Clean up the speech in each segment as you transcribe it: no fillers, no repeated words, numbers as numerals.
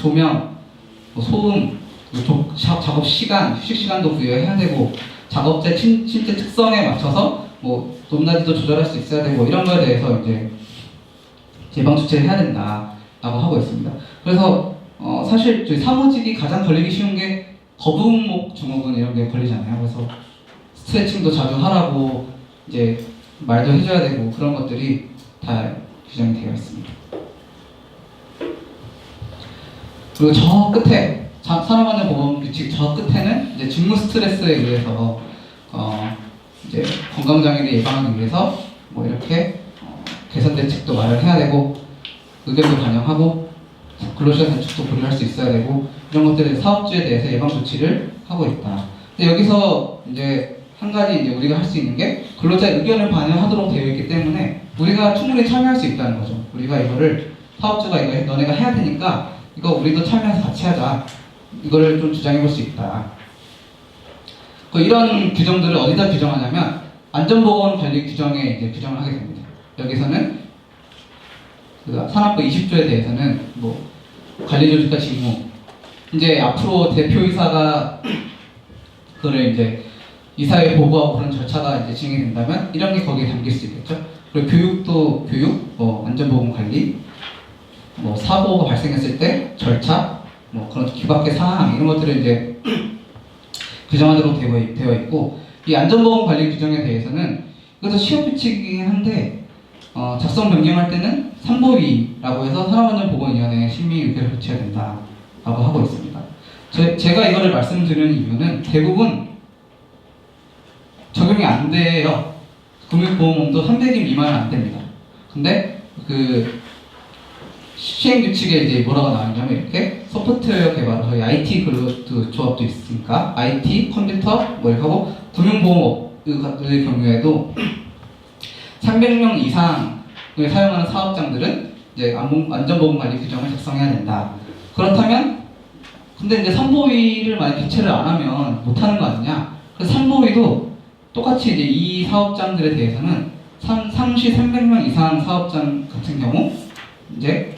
조명, 뭐 소음, 작업 시간, 휴식 시간도 부여해야 되고 작업자 신체 특성에 맞춰서 뭐 높낮이도 조절할 수 있어야 되고 이런 거에 대해서 이제 예방 조치를 해야 된다라고 하고 있습니다. 그래서 사실 저희 사무직이 가장 걸리기 쉬운 게 거북목 증후군 이런 게 걸리잖아요. 그래서 스트레칭도 자주 하라고 이제 말도 해줘야 되고 그런 것들이 다 규정이 되어 있습니다. 그리고 저 끝에 산업안전보건규칙 저 끝에는 이제 직무 스트레스에 의해서 이제 건강장애를 예방하기 위해서 뭐 이렇게 개선 대책도 마련해야 되고 의견도 반영하고 근로시간 단축도 고려할 수 있어야 되고 이런 것들에 사업주에 대해서 예방 조치를 하고 있다. 근데 여기서 이제 한 가지 이제 우리가 할 수 있는 게 근로자의 의견을 반영하도록 되어 있기 때문에 우리가 충분히 참여할 수 있다는 거죠. 우리가 이거를 사업주가 이거 너네가 해야 되니까 이거 우리도 참여해서 같이 하자. 이거를 좀 주장해 볼 수 있다. 이런 규정들을 어디다 규정하냐면 안전보건관리 규정에 이제 규정을 하게 됩니다. 여기서는 그 산업부 20조에 대해서는 뭐 관리조직과 직무 이제 앞으로 대표이사가 그거를 이제 이사에 보고하고 그런 절차가 이제 진행이 된다면 이런 게 거기에 담길 수 있겠죠. 그리고 교육도 뭐 안전보건관리, 뭐 사고가 발생했을 때 절차, 뭐 그런 기박의 사항 이런 것들을 이제 규정하도록 되어 있고 이 안전보건관리 규정에 대해서는 이것도 시험 규칙이긴 한데 작성 변경할 때는 산보위라고 해서 산업안전보건위원회에 심의 의결을 거쳐야 된다라고 하고 있습니다. 제가 이거를 말씀드리는 이유는 대부분 적용이 안 돼요. 금융보험도 300일 미만은 안 됩니다. 근데 그 시행규칙에 이제 뭐라고 나왔냐면 이렇게 소프트웨어 개발, 저희 IT 근로 조합도 있으니까 IT, 컴퓨터 뭐 이렇게 하고 금융보험업의 경우에도 300명 이상을 사용하는 사업장들은 이제 안전보건관리 규정을 작성해야 된다. 그렇다면 근데 이제 산보위를 만약 개최를 안 하면 못 하는 거 아니냐? 그래서 산보위도 똑같이 이제 이 사업장들에 대해서는 상시 300명 이상 사업장 같은 경우 이제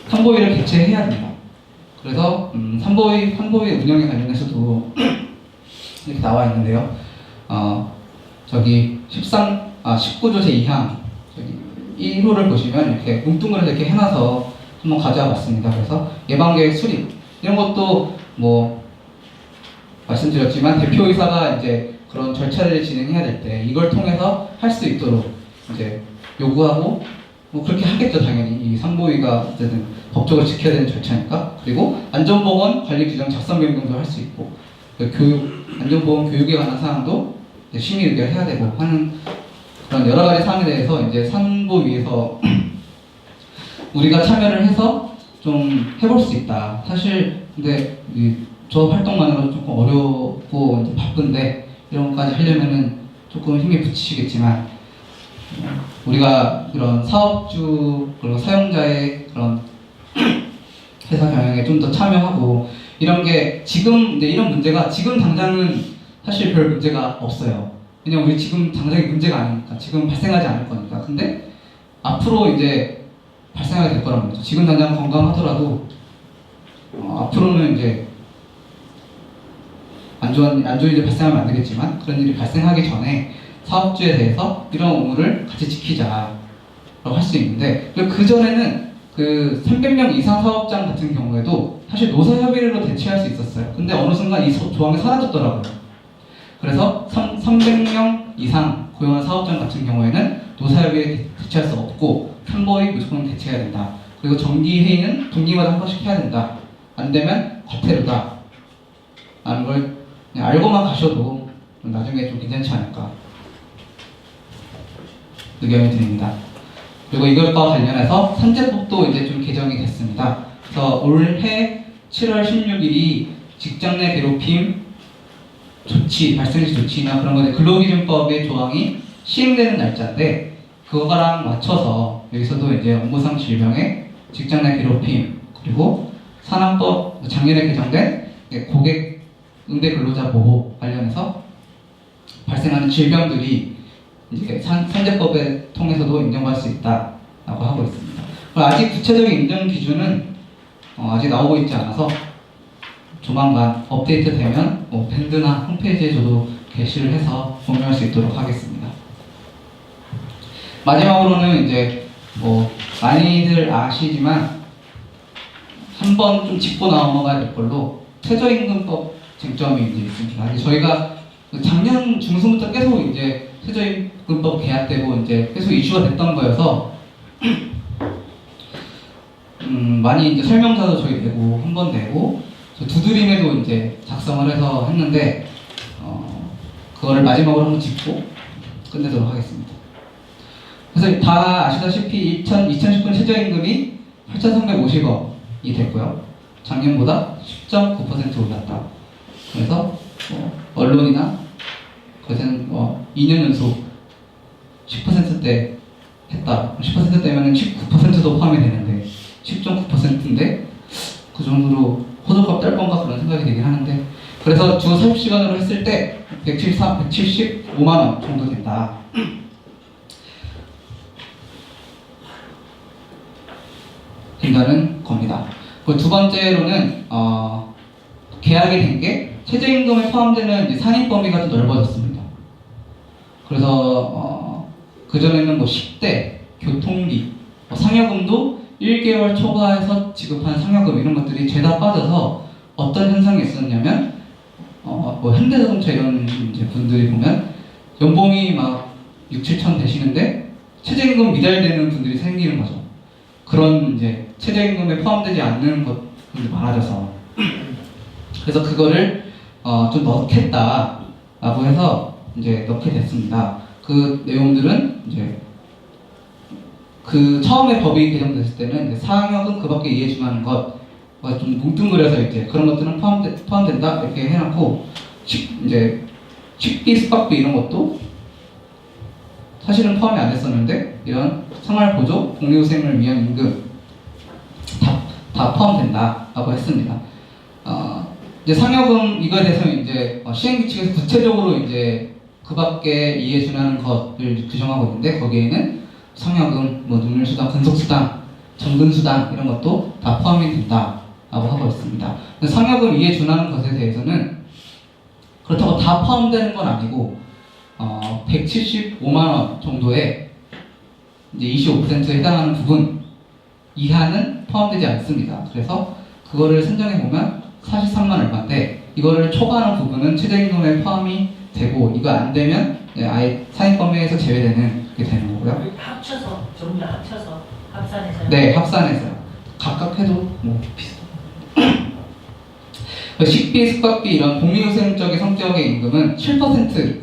산보위를 개최해야 됩니다. 그래서 산보위 운영에 관련해서도 이렇게 나와 있는데요. 저기 19조 제2항 1호를 보시면 이렇게 뭉뚱그려서 이렇게 해놔서 한번 가져와 봤습니다. 그래서 예방계획 수립 이런 것도 뭐 말씀드렸지만 대표이사가 이제 그런 절차를 진행해야 될 때 이걸 통해서 할 수 있도록 이제 요구하고 뭐 그렇게 하겠죠. 당연히 이 산보위가 어쨌든 법적으로 지켜야 되는 절차니까. 그리고 안전보건 관리 규정 작성 변경도 할 수 있고 안전보건 교육에 관한 사항도 심의 의결해야 되고 하는 그런 여러 가지 사항에 대해서 이제 산보위에서 우리가 참여를 해서 좀 해볼 수 있다. 사실 근데 저 활동만으로 조금 어렵고 이제 바쁜데 이런 것까지 하려면은 조금 힘이 붙이시겠지만 우리가 그런 사업주 그리고 사용자의 그런 회사 경영에 좀 더 참여하고 이런 게 지금 이제 이런 문제가 지금 당장은 사실 별 문제가 없어요. 왜냐면 우리 지금 당장의 문제가 아니니까 지금 발생하지 않을 거니까. 근데 앞으로 이제 발생하게 될 거란 말이죠. 지금 당장 건강하더라도 앞으로는 이제 안 좋은 일이 발생하면 안 되겠지만 그런 일이 발생하기 전에 사업주에 대해서 이런 의무를 같이 지키자라고 할 수 있는데 그 전에는 그 300명 이상 사업장 같은 경우에도 사실 노사협의회로 대체할 수 있었어요. 근데 어느 순간 이 조항이 사라졌더라고요. 그래서 300명 이상 고용한 사업장 같은 경우에는 노사협의회에 대체할 수 없고 산보위 무조건 대체해야 된다. 그리고 정기회의는 분기마다 한 번씩 해야 된다. 안 되면 과태료다. 라는 걸 그냥 알고만 가셔도 나중에 좀 괜찮지 않을까 의견이 드립니다. 그리고 이것과 관련해서 산재법도 이제 좀 개정이 됐습니다. 그래서 올해 7월 16일이 직장 내 괴롭힘 조치, 발생시 조치나 그런 것에 근로기준법의 조항이 시행되는 날짜인데 그거랑 맞춰서 여기서도 이제 업무상 질병의 직장 내 괴롭힘 그리고 산업법 작년에 개정된 고객 응대 근로자 보호 관련해서 발생하는 질병들이 이제 산재법에 통해서도 인정받을 수 있다라고 하고 있습니다. 아직 구체적인 인정 기준은 아직 나오고 있지 않아서 조만간 업데이트 되면 밴드나 홈페이지에 저도 게시를 해서 공유할 수 있도록 하겠습니다. 마지막으로는 이제 많이들 아시지만 한번 좀 짚고 넘어가야 될 걸로 최저임금법 쟁점이 이제 있습니다. 저희가 작년 중순부터 계속 이제 최저임금법 계약되고 이제 계속 이슈가 됐던 거여서 많이 이제 설명서도 저희 내고 한 번 내고 두드림에도 이제 작성을 해서 했는데 그거를 마지막으로 한번 짚고 끝내도록 하겠습니다. 그래서 다 아시다시피 2019년 최저임금이 8,350원이 됐고요. 작년보다 10.9% 올랐다. 그래서 언론이나 그것은 2년 연속 10%대 했다. 10%대면 19%도 포함이 되는데 10.9%인데 그 정도로 호들갑 떨 건가 그런 생각이 되긴 하는데, 그래서 주 40시간으로 했을 때 175만 원 정도 된다. 된다는 겁니다. 그리고 두 번째로는 계약이 된 게 최저임금에 포함되는 이제 산입 범위가 좀 넓어졌습니다. 그래서 그전에는 식대, 교통비, 상여금도 1개월 초과해서 지급하는 상여금 이런 것들이 죄다 빠져서 어떤 현상이 있었냐면 현대자동차 이런 이제 분들이 보면 연봉이 막 6, 7천 되시는데 최저임금 미달되는 분들이 생기는 거죠. 그런 이제 최저임금에 포함되지 않는 것들이 많아져서 그래서 그거를 좀 넣겠다라고 해서 이제 넣게 됐습니다. 그 내용들은 이제 그 처음에 법이 개정됐을 때는 상여금 그 밖에 이해 중하는 것 좀 뭉뚱그려서 이제 그런 것들은 포함된다 이렇게 해놓고 이제 식비, 숙박비 이런 것도 사실은 포함이 안 됐었는데 이런 생활보조, 복리후생을 위한 임금 다 포함된다라고 했습니다. 이제 상여금 이거에 대해서 이제 시행규칙에서 구체적으로 이제 그 밖에 이해 준하는 것을 규정하고 있는데 거기에는 상여금, 능률수당, 근속수당, 정근수당 이런 것도 다 포함이 된다라고 하고 있습니다. 상여금 이해 준하는 것에 대해서는 그렇다고 다 포함되는 건 아니고 175만 원 정도의 이제 25%에 해당하는 부분 이하는 포함되지 않습니다. 그래서 그거를 선정해 보면 43만 얼마인데 이거를 초과하는 부분은 최저임금에 포함이 되고 이거 안 되면 아예 산입 범위에서 제외되는 게 되는 거고요. 합쳐서 전부 다 합쳐서 합산해서요? 네, 합산해서요. 각각 해도 비슷해요. 식비, 숙박비 이런 복리후생적인 성격의 임금은 7%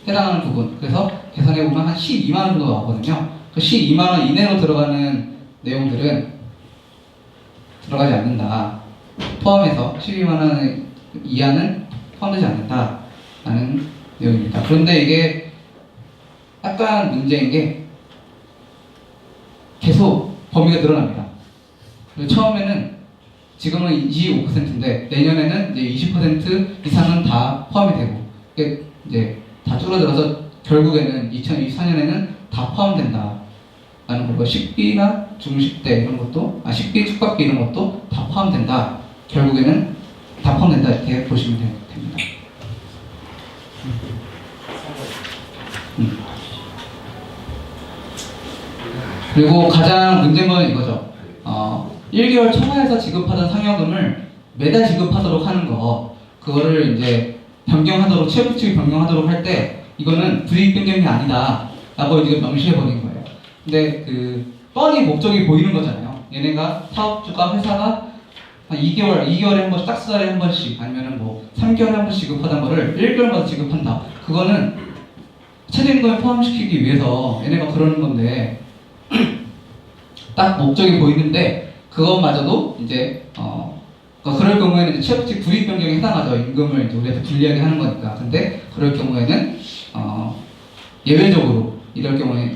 해당하는 부분. 그래서 계산해 보면 한 12만 원 정도 나오거든요. 그 12만 원 이내로 들어가는 내용들은 들어가지 않는다. 포함해서 12만 원 이하는 포함되지 않는다라는 내용입니다. 그런데 이게 약간 문제인 게 계속 범위가 늘어납니다. 처음에는 지금은 25%인데 내년에는 이제 20% 이상은 다 포함이 되고 이게 이제 다 줄어들어서 결국에는 2024년에는 다 포함된다라는 거고 식비나 중식대 이런 것도 식비, 숙박비 이런 것도 다 포함된다. 결국에는 다 포함된다 이렇게 보시면 됩니다. 그리고 가장 문제인 건 이거죠. 1개월 초과해서 지급하던 상여금을 매달 지급하도록 하는 거, 그거를 이제 변경하도록, 취업 규칙을 변경하도록 할 때 이거는 불이익 변경이 아니다 라고 이제 명시해 버린 거예요. 근데 뻔히 목적이 보이는 거잖아요. 얘네가 사업주가 회사가 한 2개월에 한 번씩, 짝수달에 한 번씩, 아니면은 3개월에 한 번씩 지급하던 거를 1개월마다 지급한다. 그거는 최저임금에 포함시키기 위해서 얘네가 그러는 건데, 딱 목적이 보이는데, 그것마저도 이제, 그럴 경우에는 이제 취업규칙 불이익 변경에 해당하죠. 임금을 이제 우리한테 불리하게 하는 거니까. 근데 그럴 경우에는, 예외적으로, 이럴 경우에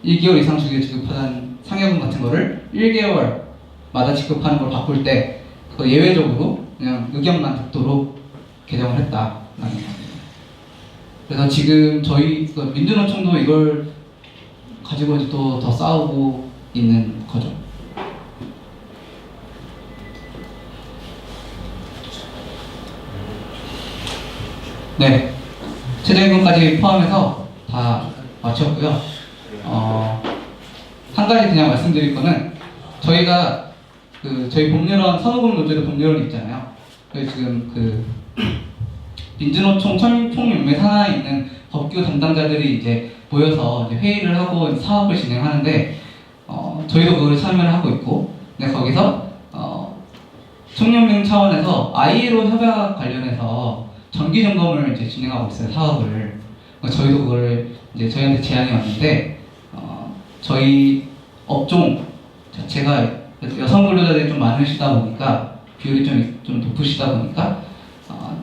1개월 이상 주기에 지급하는 상여금 같은 거를 1개월마다 지급하는 걸 바꿀 때, 예외적으로 그냥 의견만 듣도록 개정을 했다라는 겁니다. 그래서 지금 저희 민주노총도 이걸 가지고 이제 또 더 싸우고 있는 거죠. 네, 최저임금까지 포함해서 다 마쳤고요. 한 가지 그냥 말씀드릴 거는 저희가 저희 법률원 산후금 노조의 법률원이 있잖아요. 저희 지금 민주노총 총연맹 산하에 있는 법규 담당자들이 이제 모여서 이제 회의를 하고 사업을 진행하는데 저희도 그걸 참여를 하고 있고, 근데 거기서 총연맹 차원에서 ILO 협약 관련해서 정기 점검을 이제 진행하고 있어요, 사업을. 저희도 그걸 이제 저희한테 제안이 왔는데 저희 업종 자체가 여성 근로자들이 좀 많으시다 보니까 비율이 좀 높으시다 보니까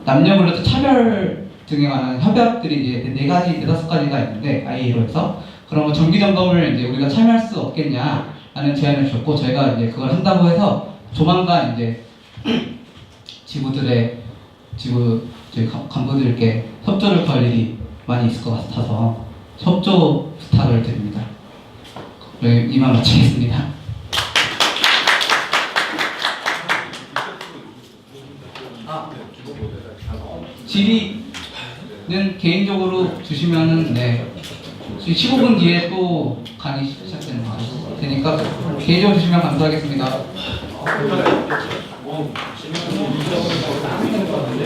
남녀 근로자 차별 등에 관한 협약들이 이제 4가지, 5가지가 있는데 ILO에서 그런 거 정기 점검을 이제 우리가 참여할 수 없겠냐라는 제안을 주셨고, 저희가 이제 그걸 한다고 해서 조만간 이제 저희 간부들께 협조를 구할 일이 많이 있을 것 같아서 협조 부탁을 드립니다. 네, 이만 마치겠습니다. 질의는 개인적으로 주시면은 15분 뒤에 또 강의 시작되는 거 되니까 개인적으로 주시면 감사하겠습니다. 재밌는 거 같은데?